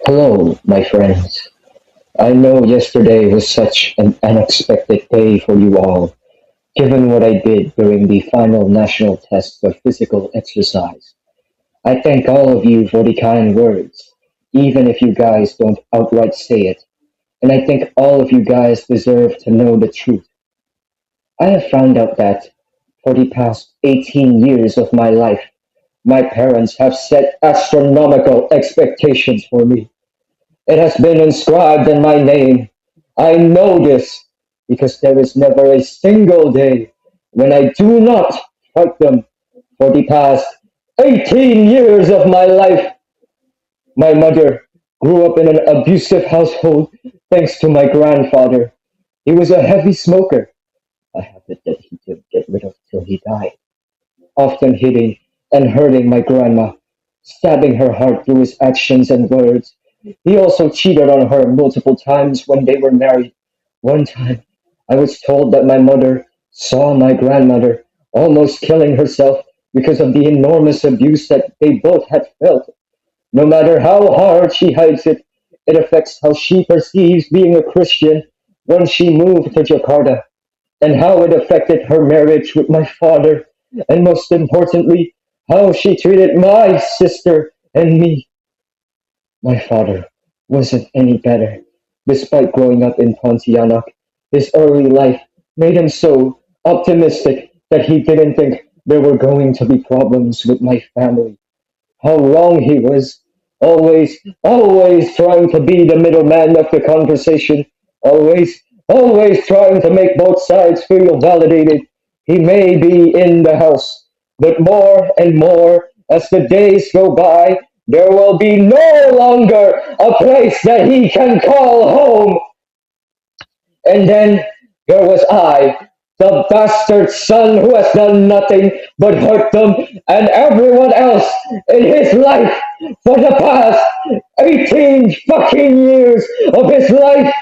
Hello, my friends. I know yesterday was such an unexpected day for you all, given what I did during the final national test of physical exercise. I thank all of you for the kind words, even if you guys don't outright say it, and I think all of you guys deserve to know the truth. I have found out that, for the past 18 years of my life, my parents have set astronomical expectations for me. It has been inscribed in my name. I know this because there is never a single day when I do not fight them. For the past 18 years of my life, my mother grew up in an abusive household thanks to my grandfather. He was a heavy smoker, a habit that he didn't get rid of till he died, often hitting and hurting my grandma, stabbing her heart through his actions and words. He also cheated on her multiple times when they were married. One time, I was told that my mother saw my grandmother almost killing herself because of the enormous abuse that they both had felt. No matter how hard she hides it, it affects how she perceives being a Christian once she moved to Jakarta, and how it affected her marriage with my father, and most importantly, how she treated my sister and me. My father wasn't any better. Despite growing up in Pontianak, his early life made him so optimistic that he didn't think there were going to be problems with my family. How wrong he was. Always trying to be the middleman of the conversation. Always trying to make both sides feel validated. He may be in the house, but more and more as the days go by, there will be no longer a place that he can call home. And then there was I, the bastard son who has done nothing but hurt them and everyone else in his life for the past 18 fucking years of his life.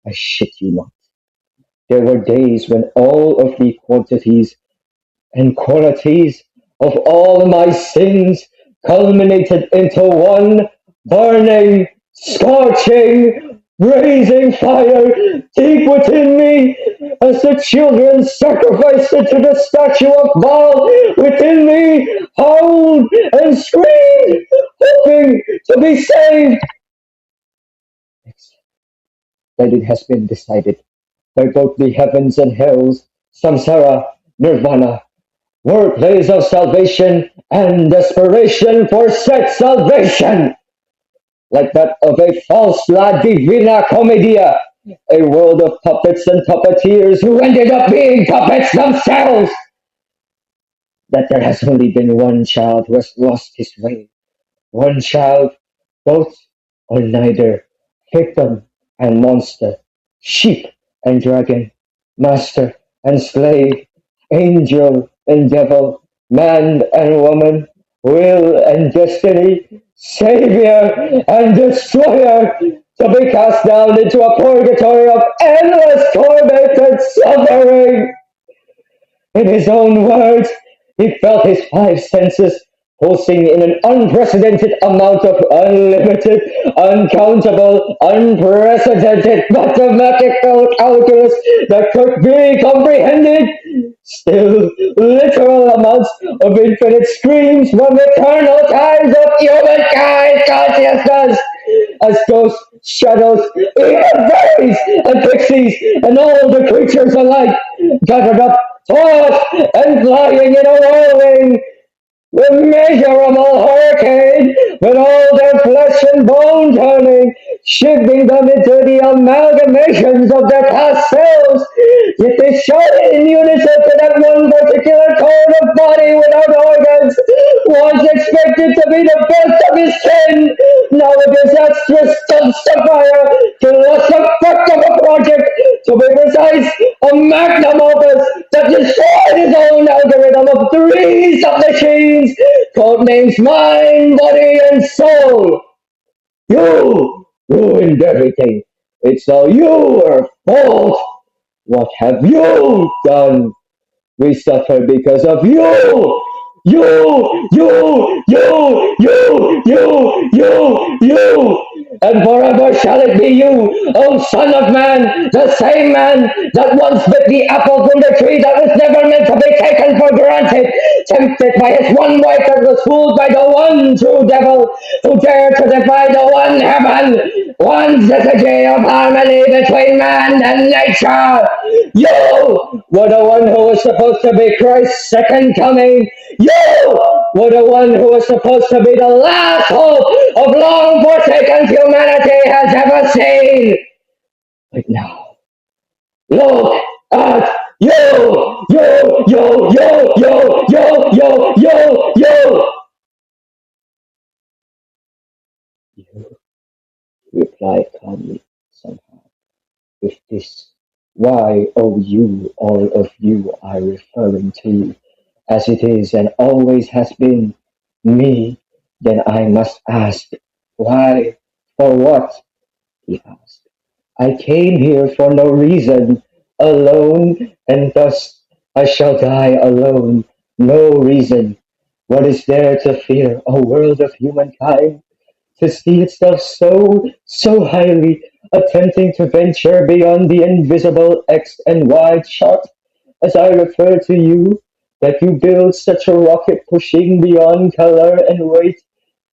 I shit you not. There were days when all of the quantities and qualities of all my sins culminated into one burning, scorching, blazing fire deep within me as the children sacrificed it to the statue of Baal within me, howled and screamed, hoping to be saved. That it has been decided by both the heavens and hells, samsara, nirvana, wordplays of salvation and desperation for said salvation, like that of a false La Divina Commedia, a world of puppets and puppeteers who ended up being puppets themselves. That there has only been one child who has lost his way, one child, both or neither, victim and monster, sheep and dragon, master and slave, angel and devil, man and woman, will and destiny, savior and destroyer, to be cast down into a purgatory of endless torment and suffering. In his own words, he felt his five senses pulsing in an unprecedented amount of unlimited, uncountable, unprecedented mathematical calculus that could be comprehended. Still, literal amounts of infinite screams from eternal times of humankind consciousness as ghosts, shadows, even fairies and pixies, and all the creatures alike gathered up, tossed and flying in a whirling, immeasurable hurricane, with all their flesh and bone turning, shifting them into the amalgamations of their past selves. Yet they shouted in unison to that one particular cone of body without organs, once expected to be the best of his kin, now a disastrous dumpster fire, to less a fuck of a project, to be precise, a magnum opus that destroyed his own algorithm of threes of machines, code names mind, body, and soul. You ruined everything. It's all your fault. What have you done? We suffer because of you. you, and forever shall it be you, O Son of Man, the same man that once bit the apple from the tree that was never meant to be taken for granted, tempted by his one wife that was fooled by the one true devil, who dared to defy the one heaven, one strategy of harmony between man and nature. You were the one who was supposed to be Christ's second coming. You were the one who was supposed to be the last hope of long forsaken humanity has ever seen. But now, look at you. You replied calmly somehow. If this, why, oh you, all of you are referring to, as it is and always has been, me, then I must ask, why, for what? He asked. I came here for no reason, alone, and thus I shall die alone. No reason. What is there to fear, O world of humankind? To see itself so highly, attempting to venture beyond the invisible X and Y chart, as I refer to you, that you build such a rocket pushing beyond color and weight,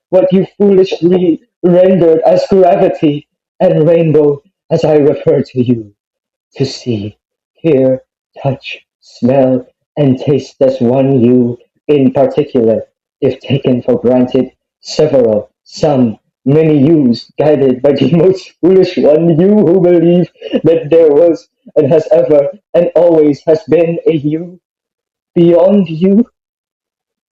what you foolishly rendered as gravity and rainbow, as I refer to you, to see, hear, touch, smell, and taste as one you, in particular, if taken for granted, several, some, many yous, guided by the most foolish one, you who believe that there was and has ever and always has been a you beyond you.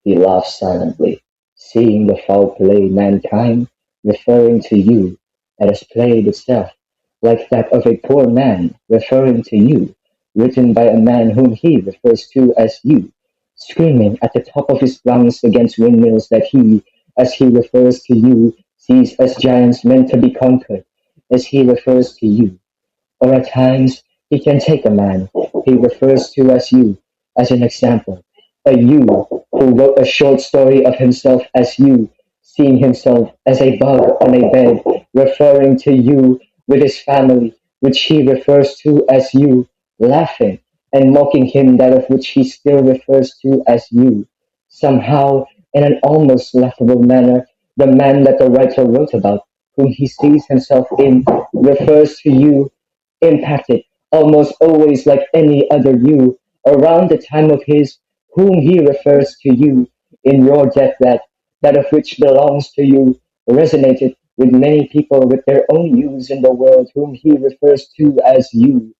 He laughed silently, seeing the foul play mankind, referring to you, and has played itself, like that of a poor man, referring to you, written by a man whom he refers to as you, screaming at the top of his lungs against windmills that he, as he refers to you, sees as giants meant to be conquered, as he refers to you. Or at times he can take a man he refers to as you as an example, a you who wrote a short story of himself as you, seeing himself as a bug on a bed, referring to you with his family, which he refers to as you, laughing and mocking him that of which he still refers to as you. Somehow, in an almost laughable manner, the man that the writer wrote about, whom he sees himself in, refers to you impacted almost always like any other you around the time of his whom he refers to you in your deathbed, that of which belongs to you, resonated with many people with their own yous in the world whom he refers to as you.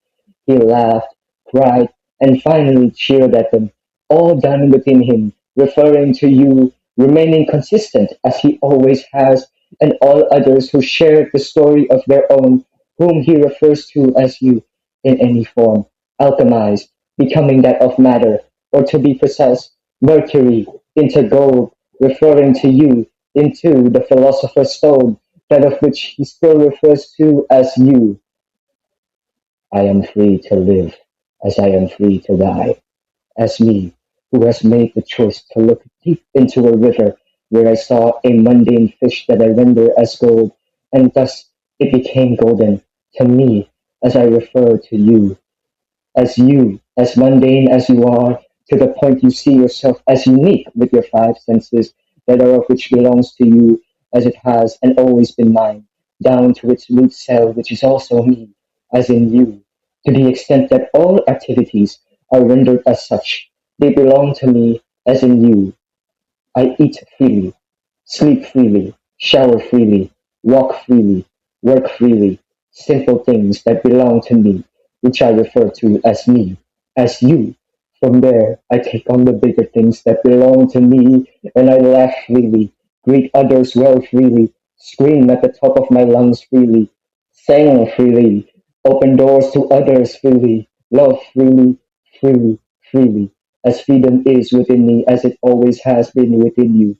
He laughed, cried, and finally cheered at them, all done within him, referring to you, remaining consistent as he always has, and all others who share the story of their own, whom he refers to as you, in any form, alchemized, becoming that of matter, or to be precise, mercury into gold, referring to you, into the philosopher's stone, that of which he still refers to as you. I am free to live as I am free to die, as me, who has made the choice to look deep into a river where I saw a mundane fish that I render as gold, and thus it became golden to me as I refer to you, as mundane as you are, to the point you see yourself as unique with your five senses, that are of which belongs to you, as it has and always been mine, down to its root cell, which is also me, as in you, to the extent that all activities are rendered as such. They belong to me, as in you. I eat freely, sleep freely, shower freely, walk freely, work freely, simple things that belong to me, which I refer to as me, as you. From there, I take on the bigger things that belong to me, and I laugh freely, greet others well freely, scream at the top of my lungs freely, sing freely, open doors to others freely, love freely, freely, freely, as freedom is within me, as it always has been within you.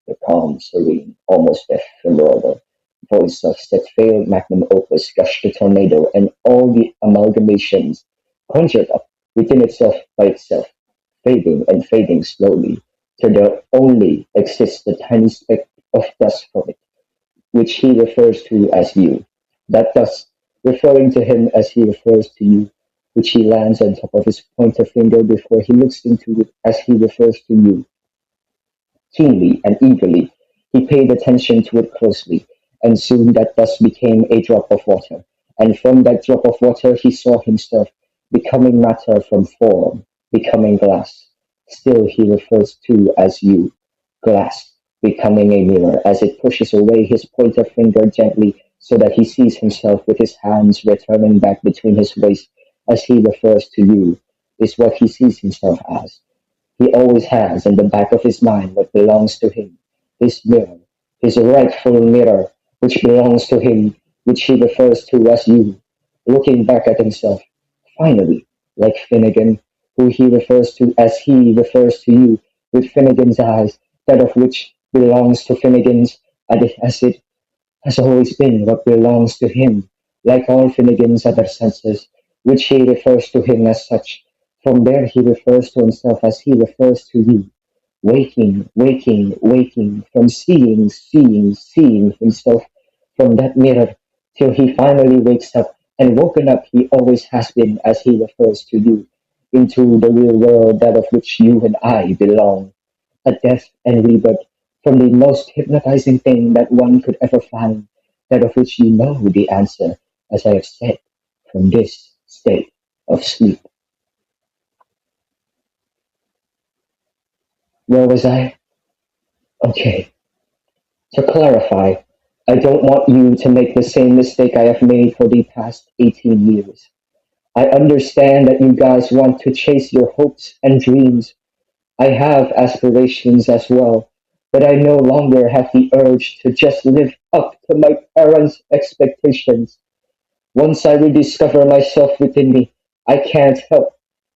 The calm, serene, almost ephemeral voice of that failed magnum opus gushed a tornado, and all the amalgamations conjured up within itself by itself, fading and fading slowly. till there only exists a tiny speck of dust from it, which he refers to as you. That dust, referring to him as he refers to you, which he lands on top of his pointer finger before he looks into it as he refers to you. Keenly and eagerly, he paid attention to it closely, and soon that dust became a drop of water, and from that drop of water he saw himself becoming matter from form, becoming glass. Still he refers to as you, glass, becoming a mirror, as it pushes away his pointer finger gently so that he sees himself with his hands returning back between his waist as he refers to you, is what he sees himself as. He always has in the back of his mind what belongs to him, his mirror, his rightful mirror, which belongs to him, which he refers to as you, looking back at himself, finally, like Finnegan, who he refers to as he refers to you, with Finnegan's eyes, that of which belongs to Finnegan's, as it has always been what belongs to him, like all Finnegan's other senses, which he refers to him as such. From there he refers to himself as he refers to you, waking, waking, waking, from seeing, seeing, seeing himself from that mirror, till he finally wakes up, and woken up he always has been as he refers to you, into the real world that of which you and I belong, a death and rebirth from the most hypnotizing thing that one could ever find, that of which you know the answer, as I have said, from this state of sleep. Where was I? Okay, to clarify, I don't want you to make the same mistake I have made for the past 18 years. I understand that you guys want to chase your hopes and dreams. I have aspirations as well, but I no longer have the urge to just live up to my parents' expectations. Once I rediscover myself within me, I can't help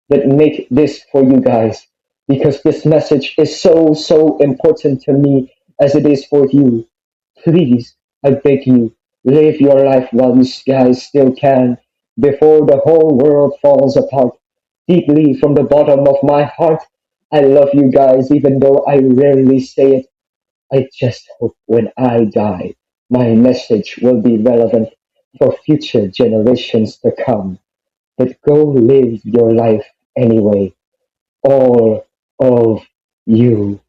but make this for you guys because this message is so important to me as it is for you. Please, I beg you, live your life while you guys still can before the whole world falls apart. Deeply from the bottom of my heart, I love you guys even though I rarely say it. I just hope when I die, my message will be relevant for future generations to come. But go live your life anyway, all of you.